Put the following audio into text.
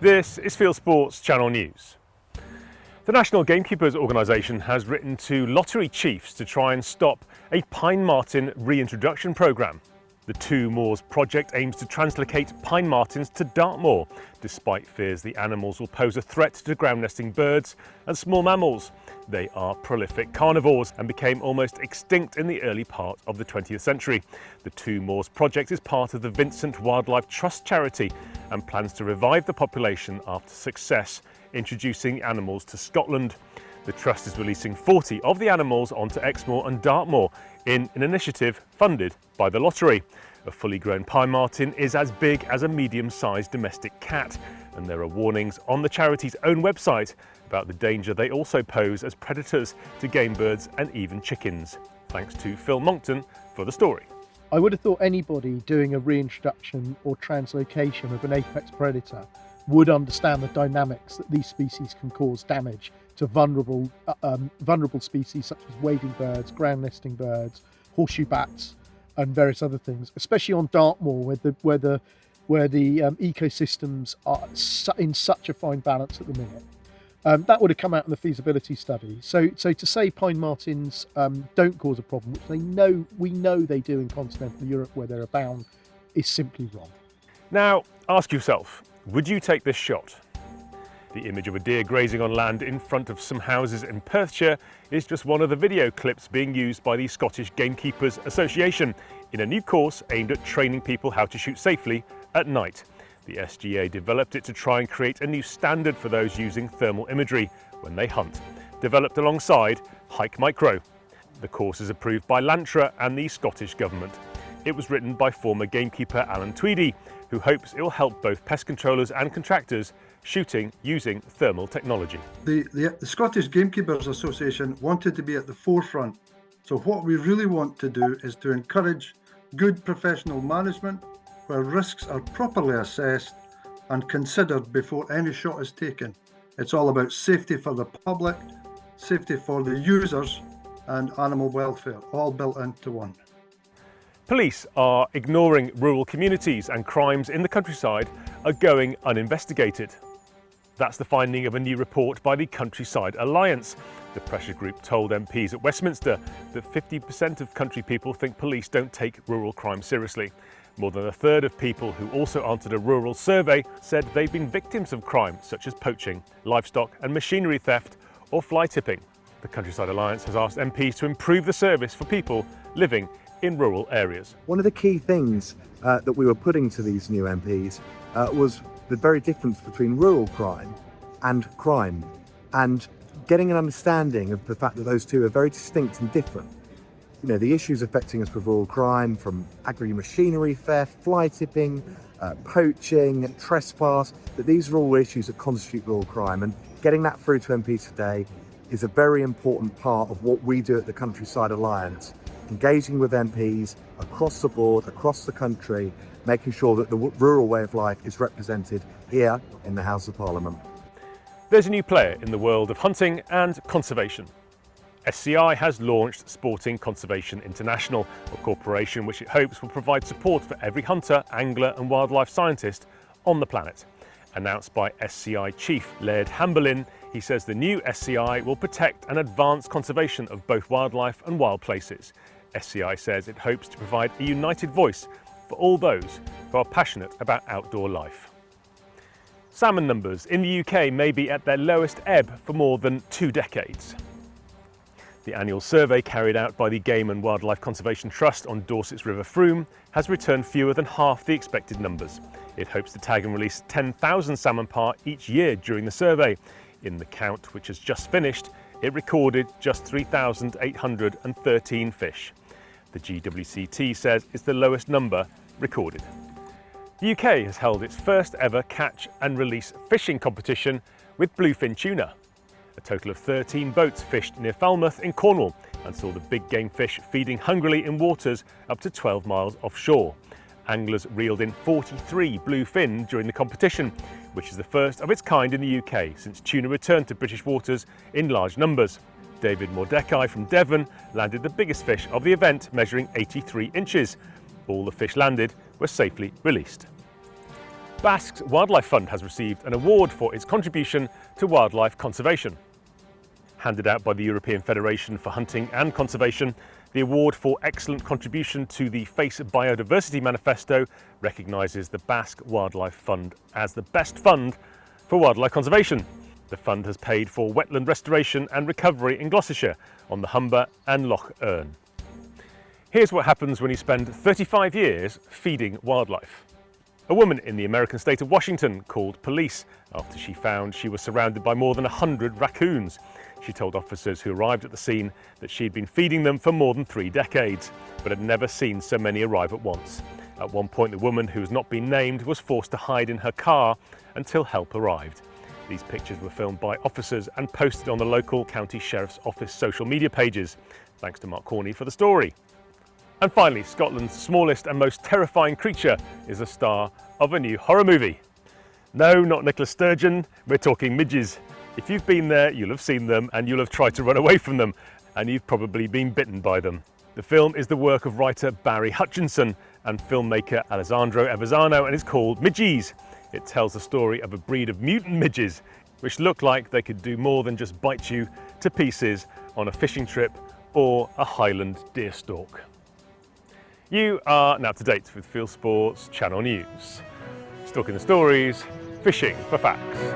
This is Fieldsports Channel News. The National Gamekeepers Organisation has written to lottery chiefs to try and stop a pine marten reintroduction programme. The Two Moors project aims to translocate pine martens to Dartmoor, despite fears the animals will pose a threat to ground nesting birds and small mammals. They are prolific carnivores and became almost extinct in the early part of the 20th century. The Two Moors project is part of the Vincent Wildlife Trust charity and plans to revive the population after success introducing animals to Scotland. The Trust is releasing 40 of the animals onto Exmoor and Dartmoor in an initiative funded by the lottery. A fully grown pine marten is as big as a medium-sized domestic cat, and there are warnings on the charity's own website about the danger they also pose as predators to game birds and even chickens. Thanks to Phil Monckton for the story. I would have thought anybody doing a reintroduction or translocation of an apex predator would understand the dynamics that these species can cause damage to vulnerable species such as wading birds, ground nesting birds, horseshoe bats and various other things, especially on Dartmoor where the ecosystems are in such a fine balance at the minute. That would have come out in the feasibility study. So to say pine martens don't cause a problem, which we know they do in continental Europe where they're abound, is simply wrong. Now ask yourself, would you take this shot? The image of a deer grazing on land in front of some houses in Perthshire is just one of the video clips being used by the Scottish Gamekeepers Association in a new course aimed at training people how to shoot safely at night. The SGA developed it to try and create a new standard for those using thermal imagery when they hunt, developed alongside Hike Micro. The course is approved by Lantra and the Scottish Government. It was written by former gamekeeper Alan Tweedy, who hopes it will help both pest controllers and contractors shooting using thermal technology. The Scottish Gamekeepers Association wanted to be at the forefront. So what we really want to do is to encourage good professional management where risks are properly assessed and considered before any shot is taken. It's all about safety for the public, safety for the users and animal welfare, all built into one. Police are ignoring rural communities and crimes in the countryside are going uninvestigated. That's the finding of a new report by the Countryside Alliance. The pressure group told MPs at Westminster that 50% of country people think police don't take rural crime seriously. More than a third of people who also answered a rural survey said they've been victims of crime such as poaching, livestock and machinery theft or fly tipping. The Countryside Alliance has asked MPs to improve the service for people living in rural areas. One of the key things that we were putting to these new MPs was the very difference between rural crime and getting an understanding of the fact that those two are very distinct and different. You know, the issues affecting us with rural crime, from agri-machinery theft, fly tipping, poaching, trespass, that these are all issues that constitute rural crime, and getting that through to MPs today is a very important part of what we do at the Countryside Alliance, engaging with MPs across the board, across the country, making sure that the rural way of life is represented here in the House of Parliament. There's a new player in the world of hunting and conservation. SCI has launched Sporting Conservation International, a corporation which it hopes will provide support for every hunter, angler and wildlife scientist on the planet. Announced by SCI Chief Laird Hamberlin, he says the new SCI will protect and advance conservation of both wildlife and wild places. SCI says it hopes to provide a united voice for all those who are passionate about outdoor life. Salmon numbers in the UK may be at their lowest ebb for more than 2 decades. The annual survey carried out by the Game and Wildlife Conservation Trust on Dorset's River Frome has returned fewer than half the expected numbers. It hopes to tag and release 10,000 salmon par each year during the survey. In the count, which has just finished, it recorded just 3,813 fish. The GWCT says it's the lowest number recorded. The UK has held its first ever catch and release fishing competition with bluefin tuna. A total of 13 boats fished near Falmouth in Cornwall and saw the big game fish feeding hungrily in waters up to 12 miles offshore. Anglers reeled in 43 bluefin during the competition, which is the first of its kind in the UK since tuna returned to British waters in large numbers. David Mordecai from Devon landed the biggest fish of the event, measuring 83 inches. All the fish landed were safely released. Basque's Wildlife Fund has received an award for its contribution to wildlife conservation. Handed out by the European Federation for Hunting and Conservation, the award for excellent contribution to the FACE Biodiversity Manifesto recognises the Basque Wildlife Fund as the best fund for wildlife conservation. The fund has paid for wetland restoration and recovery in Gloucestershire on the Humber and Loch Erne. Here's what happens when you spend 35 years feeding wildlife. A woman in the American state of Washington called police after she found she was surrounded by more than 100 raccoons. She told officers who arrived at the scene that she'd been feeding them for more than 3 decades, but had never seen so many arrive at once. At one point, the woman, who has not been named, was forced to hide in her car until help arrived. These pictures were filmed by officers and posted on the local county sheriff's office social media pages. Thanks to Mark Corney for the story. And finally, Scotland's smallest and most terrifying creature is the star of a new horror movie. No, not Nicola Sturgeon, we're talking midges. If you've been there, you'll have seen them and you'll have tried to run away from them, and you've probably been bitten by them. The film is the work of writer Barry Hutchinson and filmmaker Alessandro Avezzano and is called Midges. It tells the story of a breed of mutant midges which look like they could do more than just bite you to pieces on a fishing trip or a Highland deer stalk. You are now up to date with Fieldsports Channel News. Stalking the stories, fishing for facts.